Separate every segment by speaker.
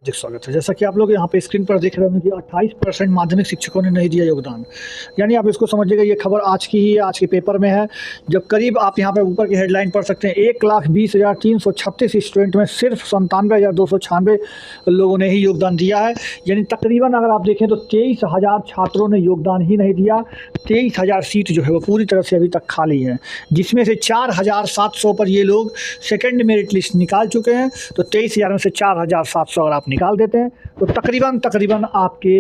Speaker 1: जी, स्वागत है। जैसा कि आप लोग यहाँ पे स्क्रीन पर देख रहे होंगे कि 28% माध्यमिक शिक्षकों ने नहीं दिया योगदान। यानी आप इसको समझिएगा, ये खबर आज की ही है, आज के पेपर में है। जब करीब आप यहाँ पे ऊपर की हेडलाइन पढ़ सकते हैं, 1,20,336 स्टूडेंट में सिर्फ 97,296 लोगों ने ही योगदान दिया है। यानी तकरीबन अगर आप देखें तो 23,000 छात्रों ने योगदान ही नहीं दिया। 23,000 सीट जो है वो पूरी तरह से अभी तक खाली है, जिसमें से 4,700 पर ये लोग सेकेंड मेरिट लिस्ट निकाल चुके हैं। तो 23,000 में से 4,700 अगर आप निकाल देते हैं तो तकरीबन आपके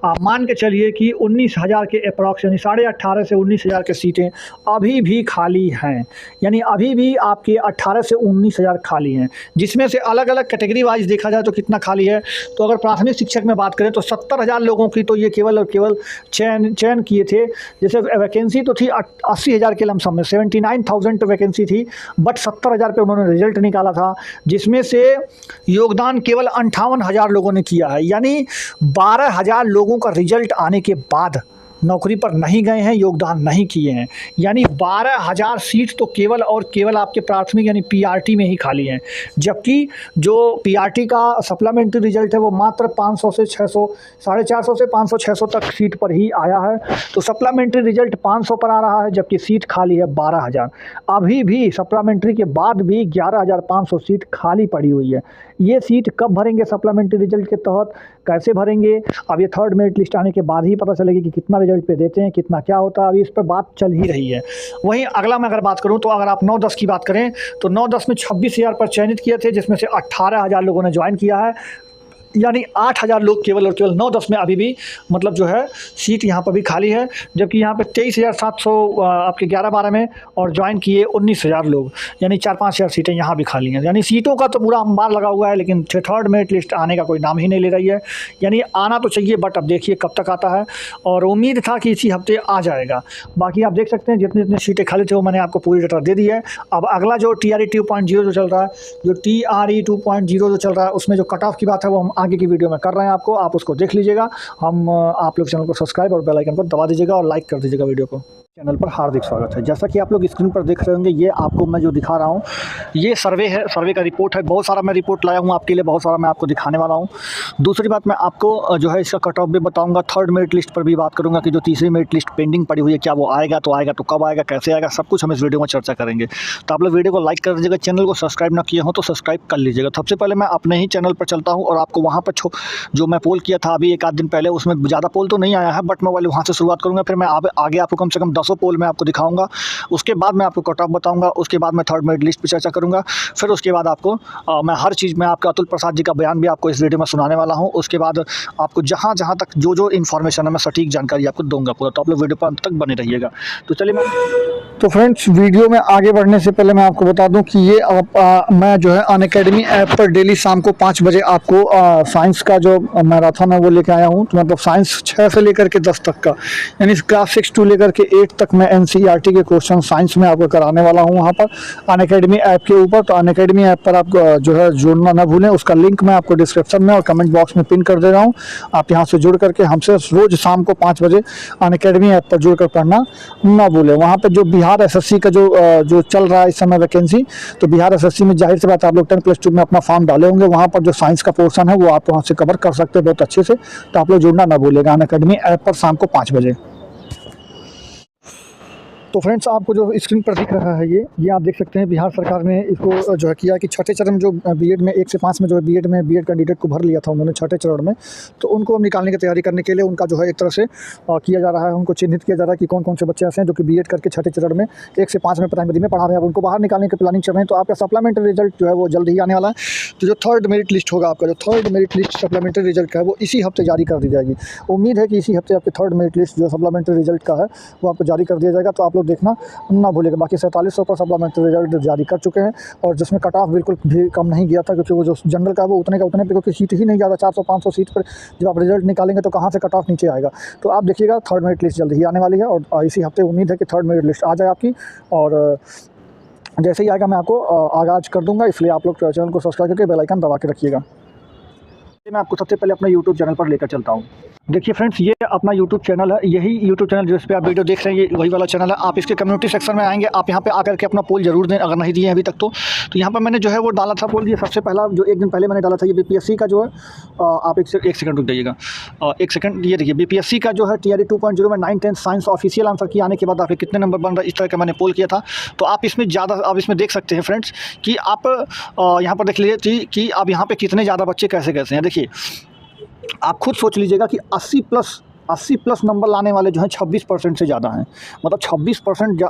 Speaker 1: आप मान के चलिए कि 19,000 के अप्रॉक्स, यानी 18,500 से 19,000 की सीटें अभी भी खाली हैं। यानी अभी भी आपके 18 से 19,000 खाली हैं, जिसमें से अलग अलग कैटेगरी वाइज देखा जाए तो कितना खाली है। तो अगर प्राथमिक शिक्षक में बात करें तो 70,000 लोगों की तो ये केवल और केवल चयन किए थे। जैसे वैकेंसी तो थी 80,000 के लमसम में, 79,000 वैकेंसी थी, बट 70,000 पे उन्होंने रिजल्ट निकाला था, जिसमें से योगदान केवल 58,000 लोगों ने किया है। यानी 12,000 लोगों का रिजल्ट आने के बाद नौकरी पर नहीं गए हैं, योगदान नहीं किए हैं। यानी 12,000 सीट तो केवल और केवल आपके प्राथमिक यानी पीआरटी में ही खाली हैं, जबकि जो पीआरटी का सप्लीमेंट्री रिजल्ट है वो मात्र 500 से 600, 450 से 500 600 तक सीट पर ही आया है। तो सप्लीमेंट्री रिजल्ट 500 पर आ रहा है, जबकि सीट खाली है 12,000। अभी भी सप्लीमेंट्री के बाद भी 11,500 सीट खाली पड़ी हुई है। ये सीट कब भरेंगे सप्लीमेंट्री रिजल्ट के तहत, कैसे भरेंगे, अब ये थर्ड मेरिट लिस्ट आने के बाद ही पता चलेगी कि कितना रिजल्ट पे देते हैं, कितना क्या होता है। अभी इस पर बात चल ही रही है। वहीं अगला मैं अगर बात करूं तो अगर आप 9-10 की बात करें तो 9-10 में 26,000 पर चयनित किए थे, जिसमें से 18,000 लोगों ने ज्वाइन किया है। यानी 8,000 लोग केवल और केवल 9-10 में अभी भी मतलब जो है सीट यहाँ पर भी खाली है, जबकि यहाँ पे 23,700 आपके 11-12 में और ज्वाइन किए 19,000 लोग, यानी 4-5,000 सीटें यहाँ भी खाली हैं। यानी सीटों का तो पूरा अंबार लगा हुआ है, लेकिन थर्ड मेरिट लिस्ट आने का कोई नाम ही नहीं ले रही है। यानी आना तो चाहिए, बट अब देखिए कब तक आता है, और उम्मीद था कि इसी हफ्ते आ जाएगा। बाकी आप देख सकते हैं जितनी जितनी सीटें खाली थे वो मैंने आपको पूरी डाटा दे दी है। अब अगला जो TRE 2.0 जो चल रहा है, जो TRE 2.0 जो चल रहा है, उसमें जो कट ऑफ की बात है वो हम आगे की वीडियो में कर रहे हैं आपको, आप उसको देख लीजिएगा। आप लोग चैनल को सब्सक्राइब और बेल आइकन को दबा दीजिएगा और लाइक कर दीजिएगा वीडियो को। चैनल पर हार्दिक स्वागत है। जैसा कि आप लोग स्क्रीन पर देख रहे होंगे, ये आपको मैं जो दिखा रहा हूँ ये सर्वे है, सर्वे का रिपोर्ट है। बहुत सारा मैं रिपोर्ट लाया हूँ आपके लिए, बहुत सारा मैं आपको दिखाने वाला हूँ। दूसरी बात, मैं आपको जो है इसका कट ऑफ भी बताऊँगा। थर्ड मेरिट लिस्ट पर भी बात करूँगा कि जो तीसरी मेरिट लिस्ट पेंडिंग पड़ी हुई है, क्या वो आएगा, तो आएगा तो कब आएगा, कैसे आएगा, सब कुछ हम इस वीडियो में चर्चा करेंगे। तो आप लोग वीडियो को लाइक कर दीजिएगा, चैनल को सब्सक्राइब ना किए हो तो सब्सक्राइब कर लीजिएगा। सबसे पहले मैं अपने ही चैनल पर चलता हूँ और आपको वहाँ पर जो मैं पोल किया था अभी एक आध दिन पहले, उसमें ज़्यादा पोल तो नहीं आया है, बट मैं वाले वहाँ से शुरुआत करूँगा। फिर मैं आगे आपको कम से कम 10 पोल में आपको दिखाऊंगा। उसके बाद मैं आपको कट ऑफ बताऊंगा, उसके बाद मैं थर्ड मेरिट लिस्ट पे चर्चा करूंगा। फिर उसके बाद आपको मैं हर चीज़ में आपके अतुल प्रसाद जी का बयान भी आपको इस वीडियो में सुनाने वाला हूं। उसके बाद आपको जहां जहां तक जो इन्फॉर्मेशन है मैं सटीक जानकारी आपको दूंगा पूरा। तो आप लोग वीडियो पर अंत तक बने रहिएगा। तो चलिए तो फ्रेंड्स, वीडियो में आगे बढ़ने से पहले मैं आपको बता दूं कि ये मैं जो है अनअकैडमी ऐप पर डेली शाम को 5 बजे आपको साइंस का जो मैराथन है वो लेके आया हूँ। तो मतलब साइंस 6 से लेकर के 10 तक का, यानी क्लास 6 to लेकर के 8 तक मैं NCERT के क्वेश्चन साइंस में आपको कराने वाला हूँ वहाँ पर अनअकैडमी ऐप के ऊपर। तो अनअकैडमी ऐप पर आप जो है जुड़ना ना भूलें। उसका लिंक मैं आपको डिस्क्रिप्शन में और कमेंट बॉक्स में पिन कर दे रहा हूँ। आप यहाँ से जुड़ करके हमसे रोज़ शाम को 5 बजे अनअकैडमी ऐप पर जुड़ कर पढ़ना ना भूलें। वहाँ पर जो बिहार SSC का जो चल रहा है इस समय वैकेंसी, तो बिहार SSC में जाहिर सी बात आप लोग 10+2 में अपना फॉर्म डाले होंगे। वहाँ पर जो साइंस का पोर्शन है वो आप वहाँ से कवर कर सकते हैं बहुत अच्छे से। तो आप लोग जुड़ना ना भूलेगा अनअकैडमी ऐप पर शाम को 5 बजे। तो फ्रेंड्स, आपको जो स्क्रीन पर दिख रहा है ये आप देख सकते हैं, बिहार सरकार ने इसको जो है किया कि छठे चरण जो बीएड में 1 से 5 में जो बीएड कैंडिडेट को भर लिया था उन्होंने छठे चरण में, तो उनको अब निकालने की तैयारी करने के लिए उनका जो है एक तरह से किया जा रहा है। उनको चिन्हित किया जा रहा है कि कौन कौन से बच्चे ऐसे हैं जो कि बीएड करके छठे चरण में 1 से 5 में प्राइमरी में पढ़ा रहे हैं। अब उनको बाहर निकालने की प्लानिंग चल रही है। तो आपका सप्लीमेंट्री रिजल्ट जो है वो जल्द ही आने वाला है। तो जो थर्ड मेरिट लिस्ट होगा, आपका जो third merit list supplementary result का है वो इसी हफ्ते जारी कर दी जाएगी। उम्मीद है कि इसी हफ्ते आपके थर्ड मेरिट लिस्ट जो सप्लीमेंट्री रिजल्ट का है वो आपको जारी कर दिया जाएगा। तो आप लोग देखना ना भूलिएगा। बाकी 4700 पर सप्लीमेंट्री रिजल्ट जारी कर चुके हैं, और जिसमें कट ऑफ बिल्कुल भी कम नहीं गया था, क्योंकि वो जो जनरल का है वो उतने का उतने पे, क्योंकि सीट ही नहीं ज़्यादा, 400-500 सीट पर जब आप रिजल्ट निकालेंगे तो कहाँ से कट ऑफ नीचे आएगा। तो आप देखिएगा, थर्ड मेरिट लिस्ट जल्द ही आने वाली है, और इसी हफ्ते उम्मीद है कि थर्ड मेरिट लिस्ट आ जाए आपकी। और जैसे ही आएगा मैं आपको आगाज़ कर दूँगा, इसलिए आप लोग चैनल को सब्सक्राइब करके बेल आइकन दबा के रखिएगा। मैं आपको सबसे पहले अपने यूट्यूब चैनल पर लेकर चलता हूँ। देखिए फ्रेंड्स, ये अपना यूट्यूब चैनल है। यही यूट्यूब चैनल जिस पे आप वीडियो देख रहे हैं, ये वही वाला चैनल है। आप इसके कम्युनिटी सेक्शन में आएंगे, आप यहाँ पे आकर के अपना पोल जरूर दें, अगर नहीं दिए हैं अभी तक तो यहाँ पर मैंने जो है वो डाला था पोल। ये सबसे पहला जो एक दिन पहले मैंने डाला था, ये बीपीएससी का जो है आप एक सेकंड रुक जाइएगा, एक सेकंड। ये देखिए बीपीएससी का जो है टीआरई 2.0 में 9th 10th science official answer की आने के बाद आपके कितने नंबर बन रहा है, इस तरह का मैंने पोल किया था। तो आप इसमें ज़्यादा, आप इसमें देख सकते हैं फ्रेंड्स कि आप यहाँ पर देख लीजिए कि आप यहाँ पर कितने ज़्यादा बच्चे कैसे कैसे हैं। देखिए आप खुद सोच लीजिएगा कि 80 प्लस नंबर लाने वाले जो हैं 26% से ज़्यादा हैं। मतलब 26%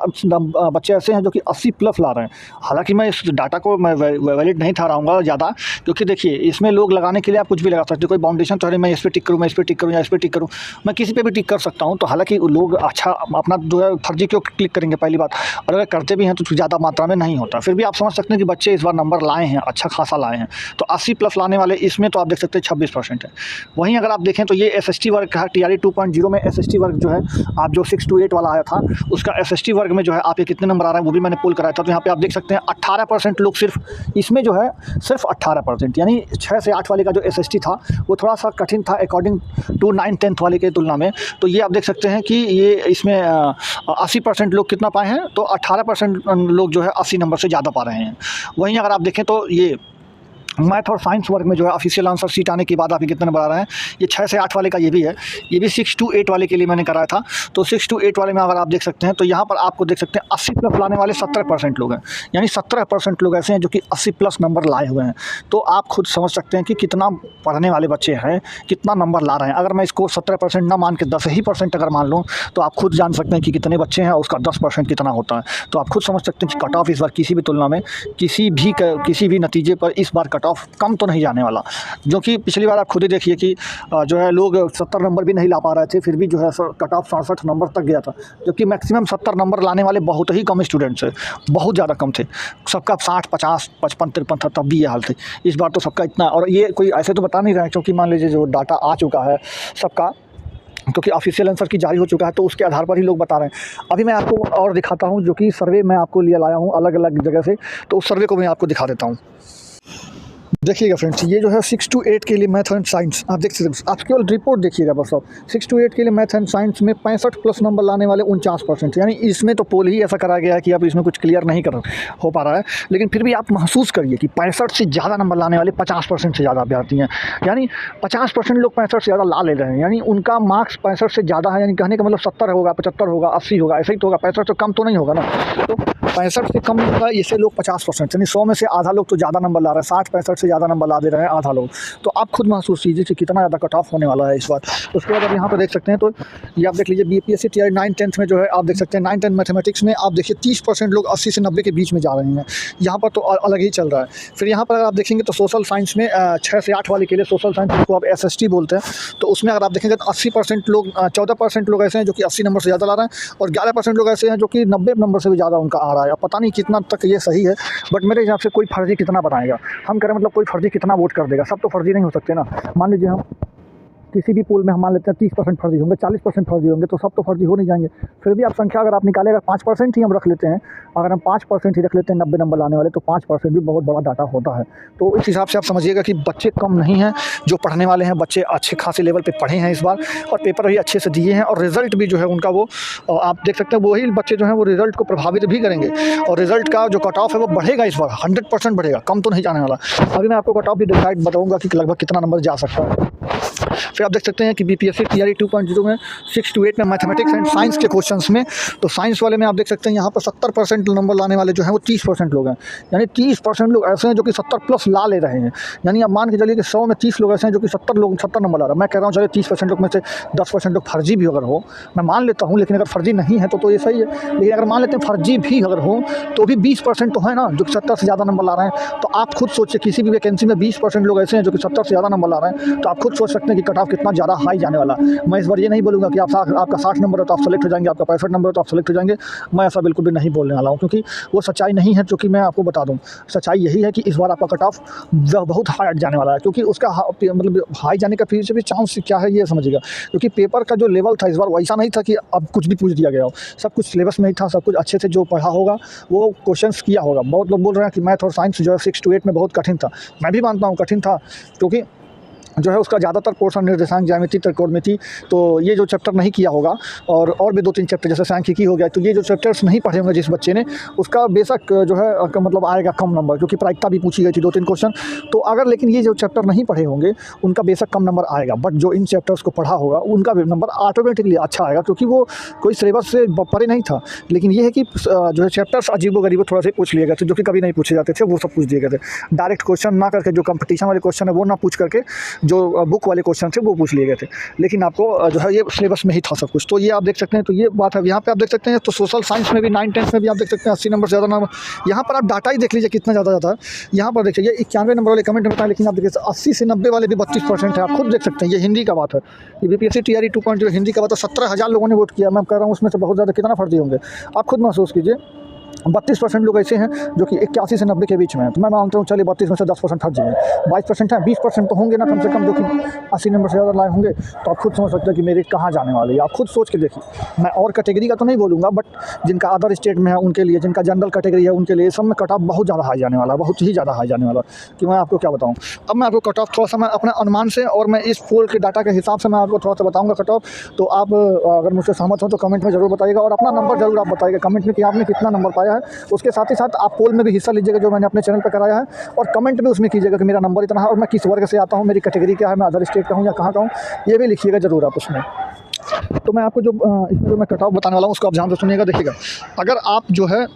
Speaker 1: बच्चे ऐसे हैं जो कि 80 प्लस ला रहे हैं। हालांकि मैं इस डाटा को मैं वैलिड नहीं ठहराऊंगा ज़्यादा, क्योंकि देखिए इसमें लोग लगाने के लिए आप कुछ भी लगा सकते हैं। कोई बाउंडेशन तो है, मैं इस पर टिक करूँ, मैं इस पर टिक करूँ या इस पर टिक करूँ, मैं किसी पे भी टिक कर सकता हूँ। तो हालांकि लोग अच्छा अपना जो है फर्जी क्यों क्लिक करेंगे पहली बात, और अगर करते भी हैं तो ज़्यादा मात्रा में नहीं होता। फिर भी आप समझ सकते हैं कि बच्चे इस बार नंबर लाए हैं, अच्छा खासा लाए हैं। तो 80 प्लस लाने वाले इसमें तो आप देख सकते हैं 26% है। वहीं अगर आप देखें तो ये SST वर्ग का टीआरई 2.0 में SST वर्ग जो है, आप जो 6 to 8 वाला आया था उसका SST वर्ग में जो है आप ये कितने नंबर आ रहा है वो भी मैंने पोल कराया था। तो यहाँ पे आप देख सकते हैं 18% लोग सिर्फ इसमें जो है सिर्फ 18%, यानी 6 से 8 वाले का जो SST था वो थोड़ा सा कठिन था अकॉर्डिंग टू 9th 10th वाले के तुलना में। तो ये आप देख सकते हैं कि ये इसमें 80% लोग कितना पाए हैं, तो 18% लोग जो है 80 नंबर से ज़्यादा पा रहे हैं। वहीं अगर आप देखें तो ये मैथ और साइंस वर्ग में जो है ऑफिशियल आंसर शीट आने के बाद आपके कितने नंबर आ रहे हैं, ये 6 से 8 वाले का ये भी है। ये भी 6 to 8 वाले के लिए मैंने कराया था। तो 6 to 8 वाले में अगर आप देख सकते हैं तो यहाँ पर आपको देख सकते हैं 80 प्लस लाने वाले 17% लोग हैं, यानी 17% लोग ऐसे हैं जो कि 80 प्लस नंबर लाए हुए हैं। तो आप खुद समझ सकते हैं कि कितना पढ़ने वाले बच्चे हैं, कितना नंबर ला रहे हैं। अगर मैं इसको 17% ना मान के 10% अगर मान लूँ तो आप खुद जान सकते हैं कि कितने बच्चे हैं, उसका 10% कितना होता है। तो आप खुद समझ सकते हैं कि कट ऑफ इस बार किसी भी तुलना में किसी भी नतीजे पर इस बार कट ऑफ कम तो नहीं जाने वाला। जो कि पिछली बार आप खुद ही देखिए कि जो है लोग 70 नंबर भी नहीं ला पा रहे थे, फिर भी जो है कट ऑफ 67 नंबर तक गया था। जबकि मैक्सिमम 70 नंबर लाने वाले बहुत ही कम स्टूडेंट्स हैं, बहुत ज़्यादा कम थे। सबका 60 50 55 53 था, तब भी ये हाल थे। इस बार तो सबका इतना, और ये कोई ऐसे तो बता नहीं रहा है, क्योंकि मान लीजिए जो डाटा आ चुका है सबका, क्योंकि ऑफिशियल आंसर की जारी हो चुका है, तो उसके आधार पर ही लोग बता रहे हैं। अभी मैं आपको और दिखाता हूँ, जो कि सर्वे मैं आपको लिए लाया हूँ अलग अलग जगह से, तो उस सर्वे को मैं आपको दिखा देता हूँ। देखिएगा फ्रेंड्स, ये जो है 6 to 8 के लिए मैथ एंड साइंस आप देख सकते हैं। आप केवल रिपोर्ट देखिएगा बस। आप 6 to 8 के लिए मैथ एंड साइंस में 65 प्लस नंबर लाने वाले 49%, यानी इसमें तो पोल ही ऐसा करा गया है कि अब इसमें कुछ क्लियर नहीं कर हो पा रहा है। लेकिन फिर भी आप महसूस करिए कि 65 से ज़्यादा नंबर लाने वाले 50% से ज़्यादा अभ्यर्थी हैं, यानी 50% लोग 65 से ज़्यादा ला ले रहे हैं, यानी उनका मार्क्स 65 से ज़्यादा है। यानी कहने का मतलब 70 होगा, 75 होगा, 80 होगा, ऐसा ही तो होगा। 65 से कम तो नहीं होगा ना। तो 65 से कम होगा, इसे लोग 50%, यानी 100 में से आधा लोग तो ज़्यादा नंबर ला रहे हैं, 60-65 से ज़्यादा नंबर ला दे रहे हैं आधा लोग। तो आप खुद महसूस कीजिए कि कितना ज़्यादा कट ऑफ होने वाला है इस बार। उसके बाद अब यहाँ पर देख सकते हैं, तो ये आप देख लीजिए बीपीएससी टीआरई 9th 10th में जो है आप देख सकते हैं 9th 10th मैथमेटिक्स में आप देखिए 30% लोग 80 से 90 के बीच में जा रहे हैं। यहाँ पर तो अलग ही चल रहा है। फिर यहाँ पर अगर आप देखेंगे तो सोशल साइंस में 6 से 8 वाले के लिए सोशल साइंस को आप SST बोलते हैं, तो उसमें अगर आप देखेंगे तो 80% लोग 14% लोग ऐसे हैं जो कि 80 नंबर से ज़्यादा ला रहे हैं, और 11% लोग ऐसे हैं जो कि 90 नंबर से भी ज़्यादा उनका आ रहा है। अब पता नहीं कितना तक ये सही है, बट मेरे हिसाब से कोई फर्जी कितना बनाएगा, हम करें मतलब कोई फर्जी कितना वोट कर देगा। सब तो फर्जी नहीं हो सकते ना। मान लीजिए हम किसी भी पोल में हम मान लेते हैं 30% फर्जी होंगे, 40% फर्जी होंगे, तो सब तो फर्जी हो नहीं जाएंगे। फिर भी आप संख्या अगर आप निकालें, अगर 5% ही हम रख लेते हैं, अगर हम 5% ही रख लेते हैं 90 नंबर लाने वाले, तो 5% भी बहुत बड़ा डाटा होता है। तो इस हिसाब से आप समझिएगा कि बच्चे कम नहीं हैं जो पढ़ने वाले हैं, बच्चे अच्छे खासे लेवल पर पढ़े हैं इस बार, और पेपर भी अच्छे से दिए हैं, और रिजल्ट भी जो है उनका वो आप देख सकते हैं, वही बच्चे जो हैं वो रिजल्ट को प्रभावित भी करेंगे, और रिजल्ट का जो कट ऑफ है वो बढ़ेगा इस बार, 100% बढ़ेगा, कम तो नहीं जाने वाला। अभी मैं आपको कट ऑफ भी डिसाइड बताऊँगा कि लगभग कितना नंबर जा सकता है। फिर आप देख सकते हैं कि बीपीएससी टीआरई 2.0 में 6 to 8 में मैथमेटिक्स एंड साइंस के क्वेश्चंस में, तो साइंस वाले में आप देख सकते हैं यहाँ पर 70% नंबर लाने वाले जो हैं वो 30% लोग हैं, यानी 30% लोग ऐसे हैं जो कि 70 प्लस ला ले रहे हैं। यानी आप मान के चलिए कि 100 में 30 लोग ऐसे हैं जो कि 70 नंबर ला रहे हैं। मैं कह रहा हूँ चलिए 30% लोग में से 10% लोग फर्जी भी अगर हो, मैं मान लेता हूँ, लेकिन अगर फर्जी नहीं है तो ये सही है। लेकिन अगर मान लेते हैं फर्जी भी अगर हो तो भी 20% तो है ना जो 70 से ज़्यादा नंबर ला रहे हैं। तो आप खुद सोचिए, किसी भी वैकेंसी में 20% लोग ऐसे हैं जो कि 70 से ज़्यादा नंबर ला रहे हैं, तो आप खुद सोच सकते हैं कि कट ऑफ कितना ज़्यादा हाई जाने वाला। मैं इस बार ये नहीं बोलूँगा कि आपका 60 नंबर है तो आप सेलेक्ट हो जाएंगे, आपका 65 नंबर है तो आप सेलेक्ट हो जाएंगे। मैं ऐसा बिल्कुल भी नहीं बोलने वाला हूँ, क्योंकि वो सच्चाई नहीं है। जो कि मैं आपको बता दूँ, सच्चाई यही है कि इस बार आपका कट ऑफ बहुत हाई जाने वाला है, क्योंकि उसका मतलब हाई जाने का फिर से भी चांस क्या है ये समझिएगा। क्योंकि पेपर का जो लेवल था इस बार वैसा नहीं था कि अब कुछ भी पूछ दिया गया हो, सब कुछ सिलेबस में ही था, सब कुछ अच्छे से जो पढ़ा होगा वो क्वेश्चंस किया होगा। बहुत लोग बोल रहे हैं कि मैथ और साइंस जो है 6 to 8 में बहुत कठिन था, मैं भी मानता हूँ कठिन था, क्योंकि जो है उसका ज़्यादातर पोर्शन निर्देशांक, ज्यामिति, त्रिकोणमिति, तो ये जो चैप्टर नहीं किया होगा और भी 2-3 चैप्टर जैसे सांख्यिकी हो गया, तो ये जो चैप्टर्स नहीं पढ़े होंगे जिस बच्चे ने, उसका बेशक जो है मतलब आएगा कम नंबर, क्योंकि प्रायिकता भी पूछी गई थी 2-3 क्वेश्चन। तो अगर लेकिन ये जो चैप्टर नहीं पढ़े होंगे उनका बेशक कम नंबर आएगा, बट जो इन चैप्टर्स को पढ़ा होगा उनका भी नंबर ऑटोमेटिकली अच्छा आएगा, क्योंकि वो कोई सिलेबस से परे नहीं था। लेकिन ये है कि जो है चैप्टर्स अजीबो-गरीबो थोड़ा सा पूछ लिए गए थे, जो कि कभी नहीं पूछे जाते थे, वो सब पूछ दिए गए थे। डायरेक्ट क्वेश्चन ना करके जो कंपटीशन वाले क्वेश्चन है वो ना पूछ करके जो बुक वाले क्वेश्चन थे वो पूछ लिए गए थे। लेकिन आपको जो है ये सिलेबस में ही था सब कुछ। तो ये आप देख सकते हैं, तो ये बात है। यहाँ पे आप देख सकते हैं, तो सोशल साइंस में भी 9-10 में भी आप देख सकते हैं 80 नंबर से ज़्यादा नंबर। यहाँ पर आप डाटा ही देख लीजिए कितना ज़्यादा जाता है। यहाँ पर देखिए ये 91 नंबर वाले कमेंट में बताएं, लेकिन आप देखिए 80 से 90 वाले भी 32% है। आप खुद देख सकते हैं, ये हिंदी का बात है। ये बीपीएससी टीआरई 2.0 हिंदी का बात है। 17,000 लोगों ने वोट किया। मैं कह रहा हूँ उसमें से बहुत ज़्यादा कितना फर्जी होंगे, आप खुद महसूस कीजिए। 32% लोग ऐसे हैं जो कि 81 से 90 के बीच में हैं। तो मैं मानता हूँ चलिए 32 में से 10% हट जाएंगे, 22% है, 20% तो होंगे ना कम से कम, जो कि 80 नंबर से ज़्यादा लाए होंगे। तो आप खुद समझ सकते हैं कि मेरिट कहाँ जाने वाली है। आप खुद सोच के देखिए। मैं और कैटेगरी का तो नहीं बोलूँगा, बट जिनका अदर स्टेट में है उनके लिए, जिनका जनरल कैटेगरी है उनके लिए, सब में कट ऑफ बहुत ज़्यादा हाई जाने वाला है, बहुत ही ज़्यादा हाई जाने वाला है। कि मैं आपको क्या बताऊँ। अब मैं आपको कट ऑफ थोड़ा सा मैं अपने अनुमान से और मैं इस पोल के डाटा के हिसाब से मैं आपको थोड़ा सा बताऊँगा कट ऑफ। तो आप अगर मुझसे सहमत हो तो कमेंट में ज़रूर बताइएगा, और अपना नंबर ज़रूर आप बताइएगा कमेंट में कि आपने कितना नंबर पाया है। उसके साथ ही साथ आप पोल में भी हिस्सा लीजिएगा जो मैंने अपने चैनल पर कराया है, और कमेंट में उसमें कीजिएगा कि मेरा नंबर इतना है और मैं किस वर्ग से आता हूँ, मेरी कैटेगरी क्या है, मैं अदर स्टेट का हूँ या कहाँ का हूँ, ये भी लिखिएगा ज़रूर आप उसमें। तो मैं आपको जो इसमें जो मैं कट ऑफ बताने वाला हूँ उसको आप ध्यान से सुनिएगा। देखिएगा, अगर आप जो है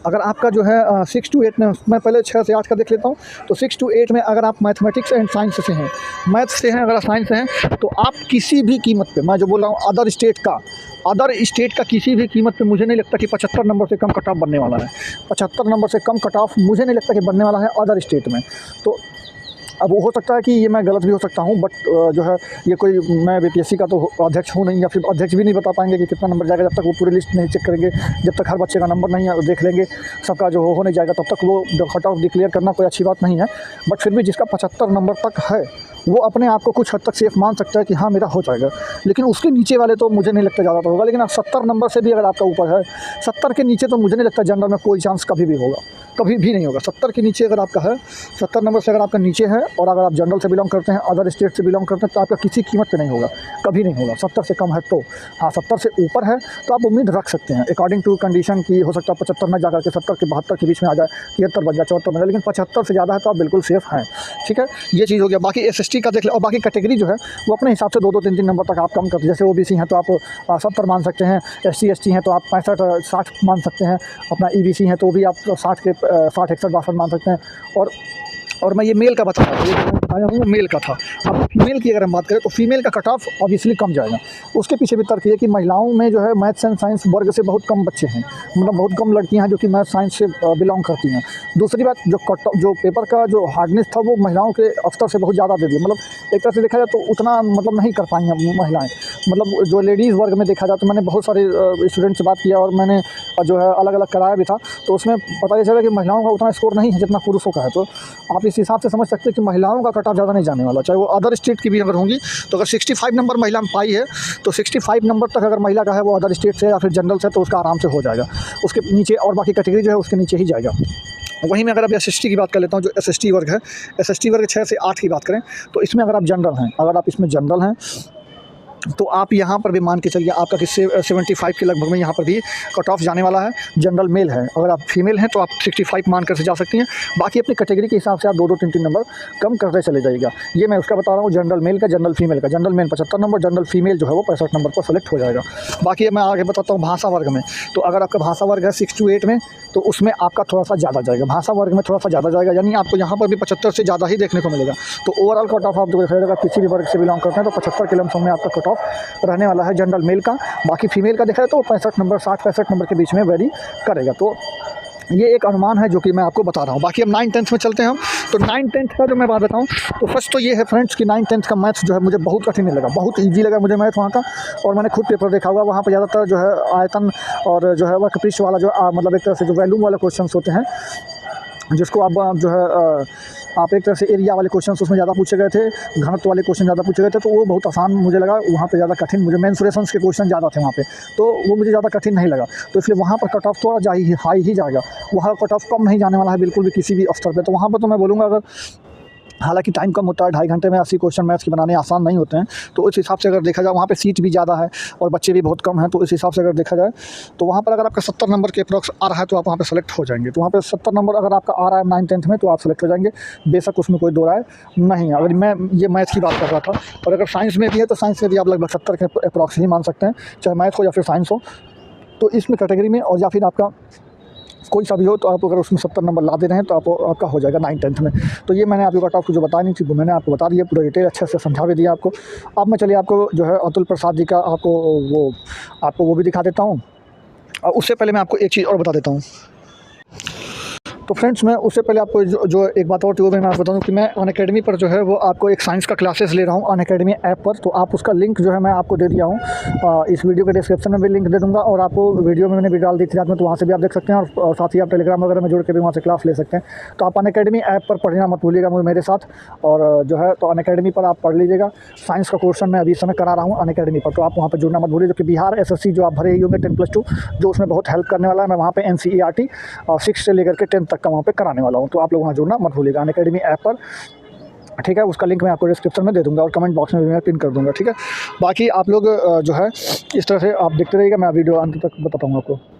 Speaker 1: अगर आपका जो है 6 to 8 में, मैं पहले 6 से 8 का देख लेता हूँ। तो 6 to 8 में अगर आप मैथमेटिक्स एंड साइंस से हैं, मैथ्स से हैं, अगर साइंस से हैं, तो आप किसी भी कीमत पे, मैं जो बोल रहा हूँ अदर स्टेट का किसी भी कीमत पे मुझे नहीं लगता कि 75 नंबर से कम कट ऑफ बनने वाला है। 75 नंबर से कम कट ऑफ मुझे नहीं लगता कि बनने वाला है अदर स्टेट में। तो अब वो हो सकता है कि ये मैं गलत भी हो सकता हूँ, बट जो है ये कोई, मैं बीपीएससी का तो अध्यक्ष हूँ नहीं, या फिर अध्यक्ष भी नहीं बता पाएंगे कि कितना नंबर जाएगा, जब तक वो पूरी लिस्ट नहीं चेक करेंगे, जब तक हर बच्चे का नंबर नहीं देख लेंगे, सबका जो हो नहीं जाएगा, तब तक वो कट ऑफ डिक्लेयर करना कोई अच्छी बात नहीं है। बट फिर भी जिसका 75 नंबर तक है वो अपने आप को कुछ हद तक सेफ मान सकता है कि हाँ मेरा हो जाएगा। लेकिन उसके नीचे वाले तो मुझे नहीं लगता ज़्यादा तो होगा। लेकिन आप 70 नंबर से भी अगर आपका ऊपर है, 70 के नीचे तो मुझे नहीं लगता जनरल में कोई चांस कभी भी होगा, कभी भी नहीं होगा। 70 के नीचे अगर आपका है, 70 नंबर से अगर आपका नीचे है, और अगर आप जनरल से बिलोंग करते हैं, अदर स्टेट से बिलोंग करते हैं, तो आपका किसी कीमत पे नहीं होगा, कभी नहीं होगा। 70 से कम है तो हाँ, 70 से ऊपर है तो आप उम्मीद रख सकते हैं अकॉर्डिंग टू कंडीशन की। हो सकता है 75 में जाकर के 70 के 72 के बीच में आ जाए, 73 बन जाए, 74 बन जाए, लेकिन 75 से ज़्यादा है तो आप बिल्कुल सेफ हैं। ठीक है, ये चीज़ हो गया। बाकी एसएसटी का देख ले, और बाकी कैटेगरी जो है वो अपने हिसाब से 2-2, 3-3 नंबर तक आप कम करते हैं। जैसे ओबीसी हैं तो आप 70 मान सकते हैं, एससी एसटी हैं तो आप 65-60 मान सकते हैं, अपना ईबीसी हैं तो भी आप 60 के 60, 61, 62 मान सकते हैं। और मैं ये मेल का बता रहा था, ये जो मैं आया हूँ मेल का था। अब फीमेल की अगर हम बात करें तो फीमेल का कट ऑफ ऑब्वियसली कम जाएगा। उसके पीछे भी तर्क ये कि महिलाओं में जो है मैथ्स एंड साइंस वर्ग से बहुत कम बच्चे हैं, मतलब बहुत कम लड़कियां हैं जो कि मैथ साइंस से बिलोंग करती हैं। दूसरी बात, जो पेपर का जो हार्डनेस था वो महिलाओं के स्तर से बहुत ज़्यादा दे दिया। मतलब एक तरह से देखा जाए तो उतना मतलब नहीं कर पाई हैं महिलाएँ। मतलब जो लेडीज़ वर्ग में देखा जाए तो मैंने बहुत सारे स्टूडेंट से बात किया और मैंने जो है अलग अलग कराया भी था, तो उसमें पता ये चला कि महिलाओं का उतना स्कोर नहीं है जितना पुरुषों का है। तो आप इस हिसाब से समझ सकते हैं कि महिलाओं का कट ऑफ ज़्यादा नहीं जाने वाला, चाहे वो अदर स्टेट की भी अगर होंगी। तो अगर 65 नंबर महिला में पाई है तो 65 नंबर तक अगर महिला का है वो अदर स्टेट से या फिर जनरल से, तो उसका आराम से हो जाएगा। उसके नीचे और बाकी कैटेगरी जो है उसके नीचे ही जाएगा। वहीं में अगर आप एसएसटी की बात कर लेता हूँ, जो एसएसटी वर्ग है, एसएसटी वर्ग 6 से 8 की बात करें तो इसमें अगर आप जनरल हैं, अगर आप इसमें जनरल हैं तो आप यहाँ पर भी मान के चलिए आपका किससे 75 के लगभग में यहाँ पर भी कट ऑफ जाने वाला है। जनरल मेल है, अगर आप फीमेल हैं तो आप 65 मान कर से जा सकती हैं। बाकी अपनी कैटेगरी के हिसाब से आप 2-2, 3-3 नंबर कम करते चले जाइएगा। ये मैं उसका बता रहा हूँ जनरल मेल का, जनरल फीमेल का। General mail 75 number, general female जो है वो 65 नंबर पर सेलेक्ट हो जाएगा। बाकी मैं आगे बताता हूँ भाषा वर्ग में। तो अगर आपका भाषा वर्ग है 6 to 8 में, तो उसमें आपका थोड़ा सा ज़्यादा जाएगा, भाषा वर्ग में थोड़ा सा ज़्यादा जाएगा, यानी आपको यहाँ पर भी 75 से ज़्यादा ही देखने को मिलेगा। तो ओवरऑल कट ऑफ आप जो देखिएगा किसी भी वर्ग से बिलोंग करते हैं तो 75 के लमसम में आपका कट ऑफ रहने वाला है जनरल मेल का। बाकी फीमेल का देखा जाए तो 65 नंबर, 60-65 नंबर के बीच में वेरी करेगा। तो ये एक अनुमान है जो कि मैं आपको बता रहा हूँ। बाकी अब 9-10 में चलते हैं हम। तो 9-10 का जो मैं बात बताऊँ तो फर्स्ट तो ये है फ्रेंड्स कि 9-10 का मैथ्स जो है मुझे बहुत कठिन नहीं लगा, बहुत ईजी लगा मुझे मैथ वहाँ का। और मैंने खुद पेपर देखा हुआ, वहाँ पर ज़्यादातर जो है आयतन और जो है वह कपिश वाला जो मतलब एक तरह से जो वैल्यूम वाले क्वेश्चन होते हैं, जिसको आप जो है आप एक तरह से एरिया वाले क्वेश्चन उसमें ज़्यादा पूछे गए थे, घनत्व वाले क्वेश्चन ज़्यादा पूछे गए थे, तो वो बहुत आसान मुझे लगा। वहाँ पे ज़्यादा कठिन मुझे मेंसुरेशंस के क्वेश्चन ज़्यादा थे वहाँ पे, तो वो मुझे ज़्यादा कठिन नहीं लगा। तो इसलिए वहाँ पर कट ऑफ थोड़ा हाई ही जाएगा, वहाँ कट ऑफ कम नहीं जाने वाला है बिल्कुल भी किसी भी स्तर पे। तो वहाँ पर तो मैं बोलूँगा अगर हालांकि टाइम कम होता है, 2.5 घंटे में 80 क्वेश्चन मैथ्स के बनाने आसान नहीं होते हैं। तो उस हिसाब से अगर देखा जाए वहाँ पे सीट भी ज़्यादा है और बच्चे भी बहुत कम हैं, तो इस हिसाब से अगर देखा जाए तो वहाँ पर अगर आपका 70 नंबर के अप्रॉक्स आ रहा है तो आप वहाँ पे सेलेक्ट हो जाएंगे। तो वहाँ पे 70 नंबर अगर आपका आ रहा है 9th-10th में तो आप सेलेक्ट हो जाएंगे, बेशक उसमें कोई दो राय नहीं है। अगर मैं ये मैथ्स की बात कर रहा था, और अगर साइंस में भी है तो साइंस में भी आप लगभग 70 के अप्रॉक्स ही मान सकते हैं, चाहे मैथ हो या फिर साइंस हो। तो इसमें कैटेगरी में और या फिर आपका कोई सा भी हो, तो आप अगर उसमें 70 नंबर ला दे रहे हैं तो आपका हो जाएगा 9th-10th में। तो ये मैंने आपको कट ऑफ जो बताया नहीं थी वो मैंने आपको बता दिया, पूरा डिटेल अच्छे से समझा भी दिया आपको। अब मैं चलिए आपको जो है अतुल प्रसाद जी का आपको वो भी दिखा देता हूँ। और उससे पहले मैं आपको एक चीज़ और बता देता हूँ। तो फ्रेंड्स, मैं उससे पहले आपको जो एक बात और थी वो मैं आपको बता दूँ कि मैं अनअकैडमी पर जो है वो आपको एक साइंस का क्लासेस ले रहा हूँ अनअकैडमी ऐप पर। तो आप उसका लिंक जो है मैं आपको दे दिया हूँ, इस वीडियो के डिस्क्रिप्शन में भी लिंक दे दूँगा, और आपको वीडियो में मैंने भी डाल दी थी रात में, तो वहाँ से भी आप देख सकते हैं, और साथ ही आप टेलीग्राम वगैरह में जुड़ के भी वहाँ से क्लास ले सकते हैं। तो आप अनअकैडमी ऐप पर पढ़ना मत भूलिएगा मेरे साथ, और जो है तो अनअकैडमी पर आप पढ़ लीजिएगा। साइंस का क्वेश्चन मैं अभी इस समय करा रहा हूँ अनअकैडमी पर, तो आप वहाँ पर जुड़ना मत भूलिए। जो कि बिहार SSC जो आप भरे ही होंगे 10+2, जो उसमें बहुत हेल्प करने वाला है, मैं वहाँ पे NCERT और 6 से लेकर के 10 तक का वहाँ पे कराने वाला हूँ। तो आप लोग वहाँ जुड़ना मत भूलिएगा अनअकैडमी ऐप पर, ठीक है। उसका लिंक मैं आपको डिस्क्रिप्शन में दे दूँगा और कमेंट बॉक्स में भी मैं पिन कर दूँगा, ठीक है। बाकी आप लोग जो है इस तरह से आप देखते रहिएगा, मैं वीडियो अंत तक बताता हूँ आपको।